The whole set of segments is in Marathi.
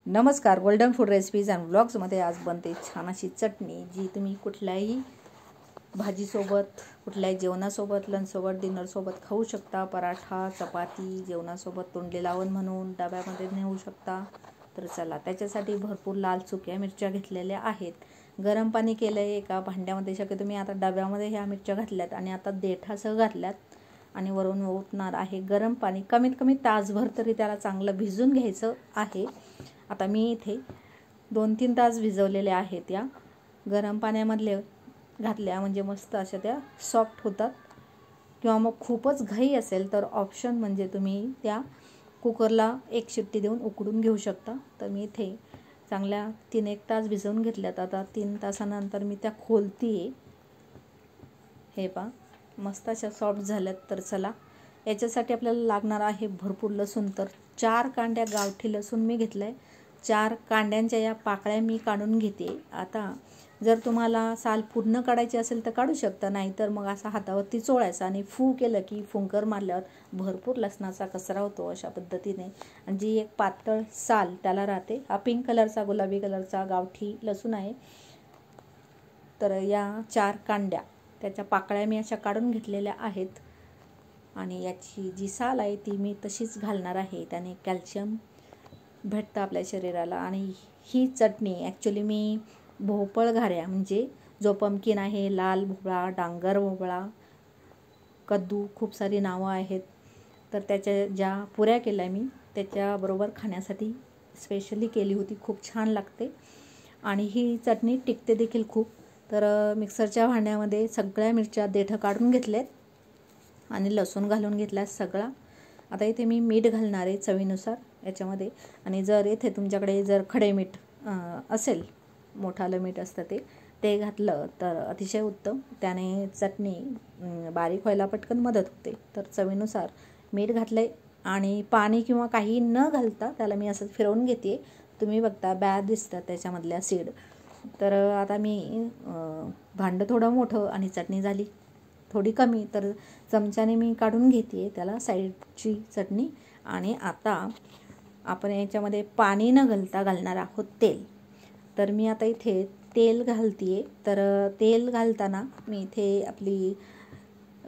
नमस्कार, गोल्डन फूड रेसिपीज अँड व्लॉग्समध्ये आज बनते छान अशी चटणी, जी तुम्ही कुठल्याही भाजीसोबत, कुठल्याही जेवणासोबत, लंचसोबत, डिनरसोबत खाऊ शकता. पराठा, चपाती, जेवणासोबत तोंडली लावण म्हणून डब्यामध्ये नेऊ शकता. तर चला, त्याच्यासाठी भरपूर लाल सुक्या मिरच्या घेतलेल्या आहेत. गरम पाणी केलं आहे एका भांड्यामध्ये. शक्यतो मी आता डब्यामध्ये ह्या मिरच्या घातल्यात आणि आता देठासह घातल्यात आणि वरून ओतणार आहे गरम पाणी. कमीत कमी तासभर तरी त्याला चांगलं भिजून घ्यायचं आहे. आता मी इथे 2-3 तास भिजवलेले आहेत. त्या गरम पाण्यामधले घातल्या म्हणजे मस्त अशा त्या सॉफ्ट होतात. किंवा मग खूपच घाई असेल तर ऑप्शन म्हणजे तुम्ही त्या कुकरला एक शिट्टी देऊन उकडून घेऊ शकता. तर मी इथे चांगल्या 3-1 तास भिजवून घेतल्यात. आता 3 तासानंतर मी त्या खोलतीये. हे पहा, मस्त अशा सॉफ्ट झाल्यात. तर चला, याच्यासाठी आपल्याला लागणार आहे भरपूर लसूण. तर 4 कांड्या गावठी लसूण मी घेतलाय. 4 कांड्यांच्या या पाकळ्या मी काढून घेते. आता जर तुम्हाला साल पूर्ण काढायची असेल तर काढू शकता, नाहीतर मग असा हातावरती चोळायचा आणि फू केलं की फुंकर मारल्यावर भरपूर लसणाचा कचरा होतो. अशा पद्धतीने आणि जी एक पातळ साल त्याला राहते. हा पिंक कलरचा, गुलाबी कलरचा गावठी लसूण आहे. तर या 4 कांड्या त्याच्या पाकळ्या मी अशा काढून घेतलेल्या आहेत आणि याची जी साल आहे ती मी तशीच घालणार आहे. त्याने कॅल्शियम भेटतं आपल्या शरीराला. आणि ही चटणी ॲक्च्युली मी भोपळ घाऱ्या म्हणजे जो पंपकिन आहे, लाल भोपळा, डांगर भोपळा, कद्दू, खूप सारी नावं आहेत. तर त्याच्या ज्या पुऱ्या केल्या मी त्याच्याबरोबर खाण्यासाठी स्पेशली केली होती. खूप छान लागते आणि ही चटणी टिकते देखील खूप. तर मिक्सरच्या भांड्यामध्ये सगळ्या मिरच्या देठं काढून घेतलेत आणि लसूण घालून घेतला सगळा. आता इथे मी मीठ घालणार आहे चवीनुसार याच्यामध्ये. आणि जर इथे तुमच्याकडे जर खडे मीठ असेल, मोठालं मीठ असतं ते घातलं तर अतिशय उत्तम. त्याने चटणी बारीक व्हायला पटकन मदत होते. तर चवीनुसार मीठ घातलं आणि पाणी किंवा काही न घालता त्याला मी असं फिरवून घेते. तुम्ही बघता बॅर दिसतात त्याच्यामधल्या सीड. तर आता मी भांडं थोडं मोठं आणि चटणी झाली थोडी कमी, तर चमच्याने मी काढून घेते त्याला साईडची चटणी. आणि आता आपण याच्यामध्ये पाणी न घालता घालणार आहोत तेल. तर मी आता इथे तेल घालते. तर तेल घालताना मी इथे आपली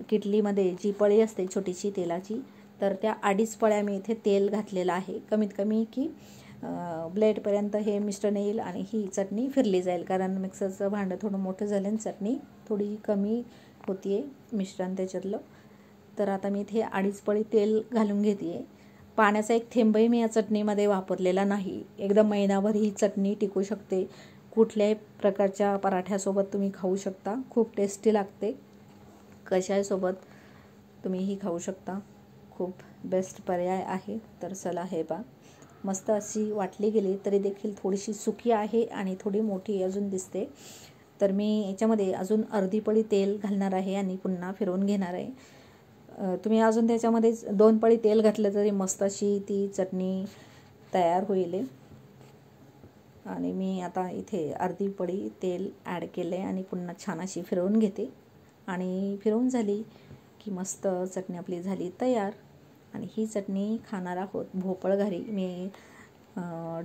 किटलीमध्ये जी पळी असते छोटीशी तेलाची, तर त्या 2.5 पळ्या मी इथे तेल घातलेलं आहे. कमीत कमी की ब्लेडपर्यंत हे मिश्रण येईल आणि ही चटणी फिरली जाईल. कारण मिक्सरचं भांडं थोडं मोठं झालं आणि चटणी थोडी कमी होती मिश्रण त्याच्यातलं. तर आता मी इथे 2.5 पळी तेल घालून घेते. पाण्याचा एक थेंबही मी या चटणीमध्ये वापरलेला नाही. एकदम महिनाभर ही चटणी टिकू शकते. कुठल्याही प्रकारच्या पराठ्यासोबत तुम्ही खाऊ शकता. खूप टेस्टी लागते. कशासोबत तुम्ही ही खाऊ शकता. खूप बेस्ट पर्याय आहे. तर चला, हे पहा, मस्त अशी वाटली गेली तरी देखील थोडीशी सुकी आहे आणि थोडी मोठी अजून दिसते. तर मी याच्यामध्ये अजून अर्धी पळी तेल घालणार आहे आणि पुन्हा फिरवून घेणार आहे. तुम्ही अजून त्याच्यामध्ये 2 पळी तेल घातलं तरी मस्त अशी ती चटणी तयार होईल. आणि मी आता इथे अर्धी पळी तेल ॲड केलं आहे आणि पुन्हा छान अशी फिरवून घेते. आणि फिरवून झाली की मस्त चटणी आपली झाली तयार. आणि ही चटणी खाणार आहोत भोपळ घारी. मी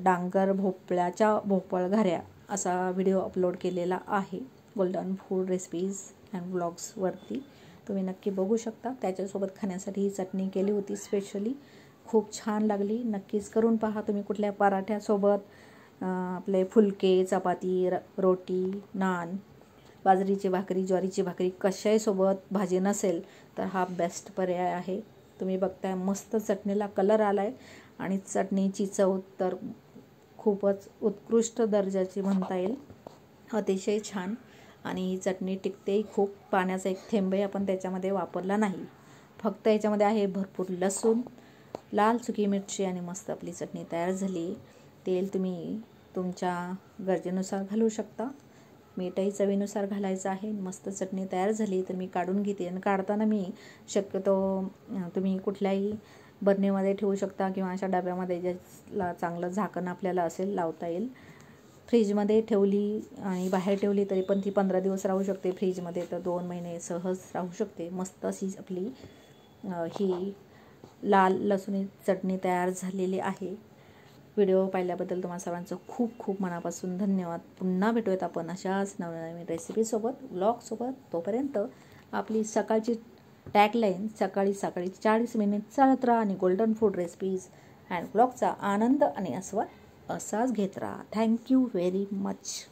डांगर भोपळ्याच्या भोपळ घाऱ्या असा व्हिडिओ अपलोड केलेला आहे गोल्डन फूड रेसिपीज अँड व्लॉग्सवरती. तुम्ही नक्की बघू शकता. त्याच्यासोबत खाण्यासाठी ही चटणी केली होती स्पेशली. खूप छान लागली. नक्कीच करून पहा तुम्ही. कुठल्या पराठ्यासोबत, आपले फुलके, चपाती, रोटी, नान, बाजरीची भाकरी, ज्वारीची भाकरी, कशाहीसोबत भाजी नसेल तर हा बेस्ट पर्याय आहे. तुम्ही बघताय मस्त चटणीला कलर आला आहे आणि चटणीची चव तर खूपच उत्कृष्ट दर्जाची म्हणता येईल. अतिशय छान. आणि ही चटणी टिकतेही खूप. पाण्याचा एक थेंबही आपण त्याच्यामध्ये वापरला नाही. फक्त याच्यामध्ये आहे भरपूर लसूण, लाल सुकी मिरची आणि मस्त आपली चटणी तयार झाली. तेल तुम्ही तुमच्या गरजेनुसार घालू शकता. मीठही चवीनुसार घालायचं आहे. मस्त चटणी तयार झाली तर मी काढून घेते. आणि काढताना मी शक्यतो तुम्ही कुठल्याही बरणीमध्ये ठेवू शकता किंवा अशा डब्यामध्ये ज्याला चांगलं झाकण आपल्याला असेल लावता येईल. फ्रीजमध्ये ठेवली आणि बाहेर ठेवली तरी पण ती 15 दिवस राहू शकते. फ्रीजमध्ये तर 2 महिने सहज राहू शकते. मस्त अशी आपली ही लाल लसुणी चटणी तयार झालेली आहे. व्हिडिओ पाहिल्याबद्दल तुम्हाला सर्वांचं खूप खूप मनापासून धन्यवाद. पुन्हा भेटूयात आपण अशाच नवनवीन रेसिपीसोबत, व्लॉगसोबत. तोपर्यंत आपली सकाळची टॅगलाईन सकाळी 40 मिनिट चालत राहा आणि गोल्डन फूड रेसिपीज अँड व्लॉगचा आनंद आणि आस्वाद असाच घेत राहा. Thank you very much.